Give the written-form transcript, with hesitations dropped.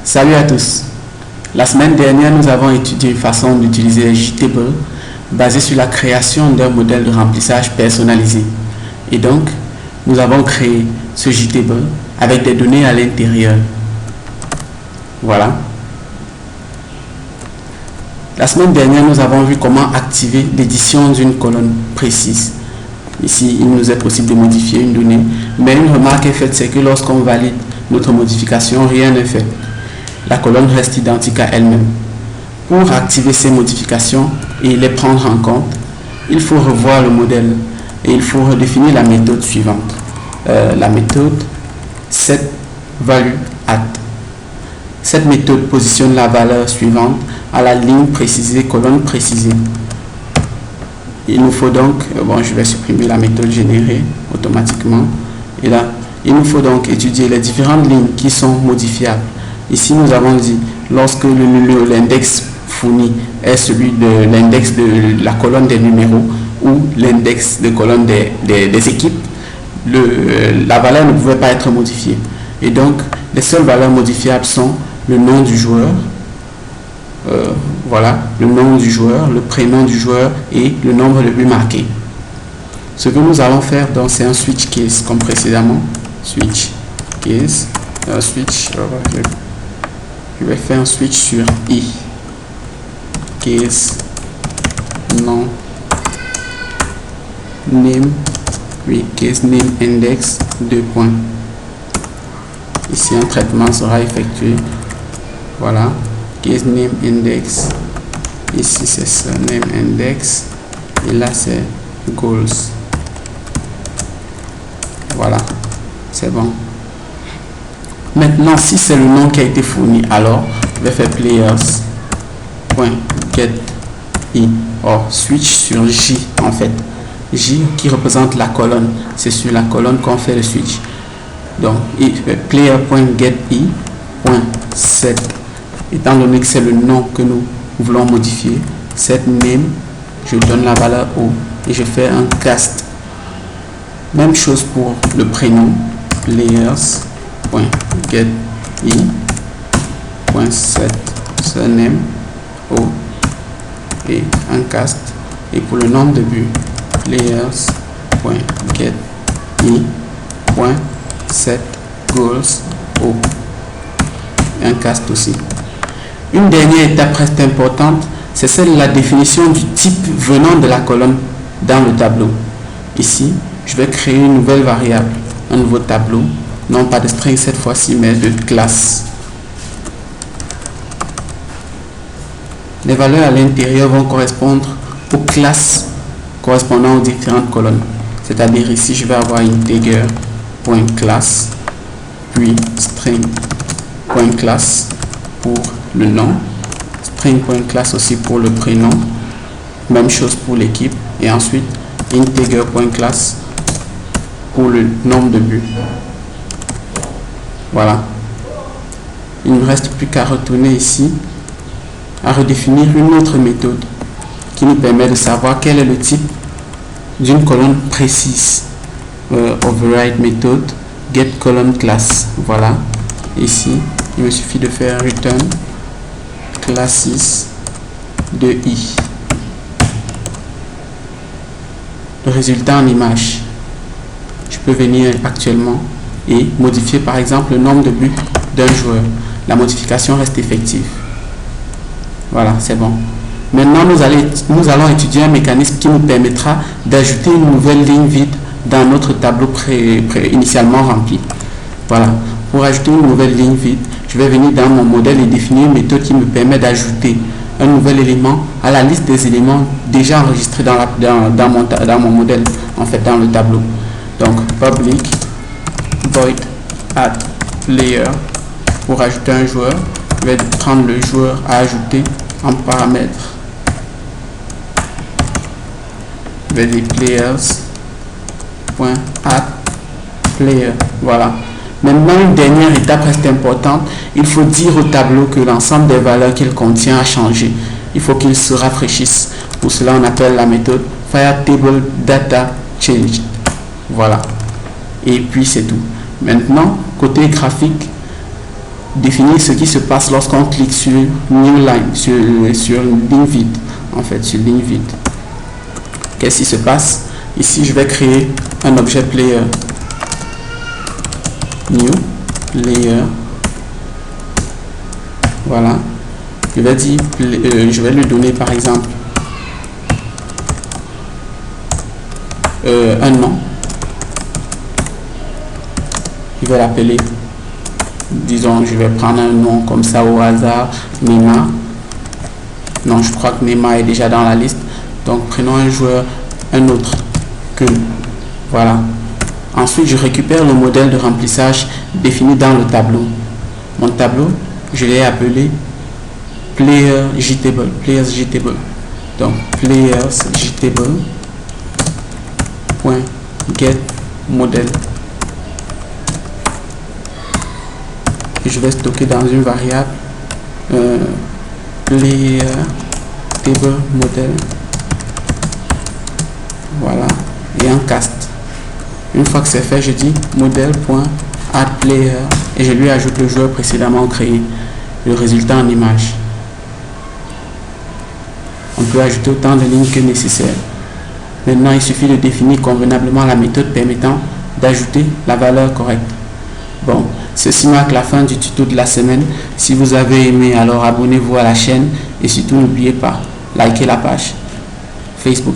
Salut à tous. La semaine dernière, nous avons étudié une façon d'utiliser JTable basée sur la création d'un modèle de remplissage personnalisé. Et donc, nous avons créé ce JTable avec des données à l'intérieur. Voilà. La semaine dernière, nous avons vu comment activer l'édition d'une colonne précise. Ici, il nous est possible de modifier une donnée, mais une remarque est faite, c'est que lorsqu'on valide notre modification, rien n'est fait. La colonne reste identique à elle-même. Pour activer ces modifications et les prendre en compte, il faut revoir le modèle et il faut redéfinir la méthode suivante. La méthode setValueAdd. Cette méthode positionne la valeur suivante à la ligne précisée, colonne précisée. Il nous faut donc, je vais supprimer la méthode générée automatiquement. Et là, il nous faut donc étudier les différentes lignes qui sont modifiables. Ici, nous avons dit, lorsque l'index fourni est celui de l'index de la colonne des numéros ou l'index de colonne des équipes, la valeur ne pouvait pas être modifiée. Et donc, les seules valeurs modifiables sont le nom du joueur, le nom du joueur, le prénom du joueur et le nombre de buts marqués. Ce que nous allons faire, donc, c'est un switch case, comme précédemment. Switch case, je vais faire un switch sur i. Case, nom, name, case name index, 2 points. Ici, un traitement sera effectué. Voilà, case name index. Ici, c'est ça, name index. Et là, c'est goals. Voilà, c'est bon. Maintenant, si c'est le nom qui a été fourni, alors je vais faire players.getI or switch sur J en fait. J qui représente la colonne. C'est sur la colonne qu'on fait le switch. Donc, player.getI.set. Étant donné que c'est le nom que nous voulons modifier, set name, je donne la valeur O et je fais un cast. Même chose pour le prénom, players.getI.set surname O et un cast. Et pour le nombre de buts, players.getI.set goals O et un cast aussi. Une dernière étape très importante, c'est celle de la définition du type venant de la colonne dans le tableau. Ici, je vais créer une nouvelle variable, un nouveau tableau, non pas de string cette fois-ci, mais de classe. Les valeurs à l'intérieur vont correspondre aux classes correspondant aux différentes colonnes. C'est-à-dire ici, je vais avoir integer.class, puis string.class pour le nom, string.class aussi pour le prénom, même chose pour l'équipe, et ensuite integer.class pour le nombre de buts. Voilà. Il ne me reste plus qu'à retourner ici, à redéfinir une autre méthode qui nous permet de savoir quel est le type d'une colonne précise. Override méthode getColumnClass. Voilà. Ici, il me suffit de faire return classes de i. Le résultat en image. Je peux venir actuellement et modifier par exemple le nombre de buts d'un joueur. La modification reste effective. Voilà, c'est bon. Maintenant, nous allons étudier un mécanisme qui nous permettra d'ajouter une nouvelle ligne vide dans notre tableau initialement rempli. Voilà. Pour ajouter une nouvelle ligne vide, je vais venir dans mon modèle et définir une méthode qui me permet d'ajouter un nouvel élément à la liste des éléments déjà enregistrés dans mon modèle, en fait dans le tableau. Donc public void add player pour ajouter un joueur. Je vais prendre le joueur à ajouter en paramètre. Je vais dire players.add player. Voilà. Maintenant, une dernière étape reste importante. Il faut dire au tableau que l'ensemble des valeurs qu'il contient a changé. Il faut qu'il se rafraîchisse. Pour cela, on appelle la méthode fireTableDataChanged. Voilà. Et puis, c'est tout. Maintenant, côté graphique, définir ce qui se passe lorsqu'on clique sur New Line, sur ligne vide, en fait, sur ligne vide. Qu'est-ce qui se passe? Ici, je vais créer un objet player. New layer. Voilà. Je vais dire, je vais lui donner par exemple un nom. Je vais l'appeler, disons, je vais prendre un nom comme ça au hasard, Neymar. Non, je crois que Neymar est déjà dans la liste. Donc prenons un joueur, un autre que, voilà. Ensuite, je récupère le modèle de remplissage défini dans le tableau. Mon tableau, je l'ai appelé Players JTable. Donc Players JTable .get model. Et je vais stocker dans une variable Player table model. Voilà, et un cast. Une fois que c'est fait, je dis model.addPlayer et je lui ajoute le joueur précédemment créé, le résultat en image. On peut ajouter autant de lignes que nécessaire. Maintenant, il suffit de définir convenablement la méthode permettant d'ajouter la valeur correcte. Bon, ceci marque la fin du tuto de la semaine. Si vous avez aimé, alors abonnez-vous à la chaîne et surtout n'oubliez pas, likez la page Facebook.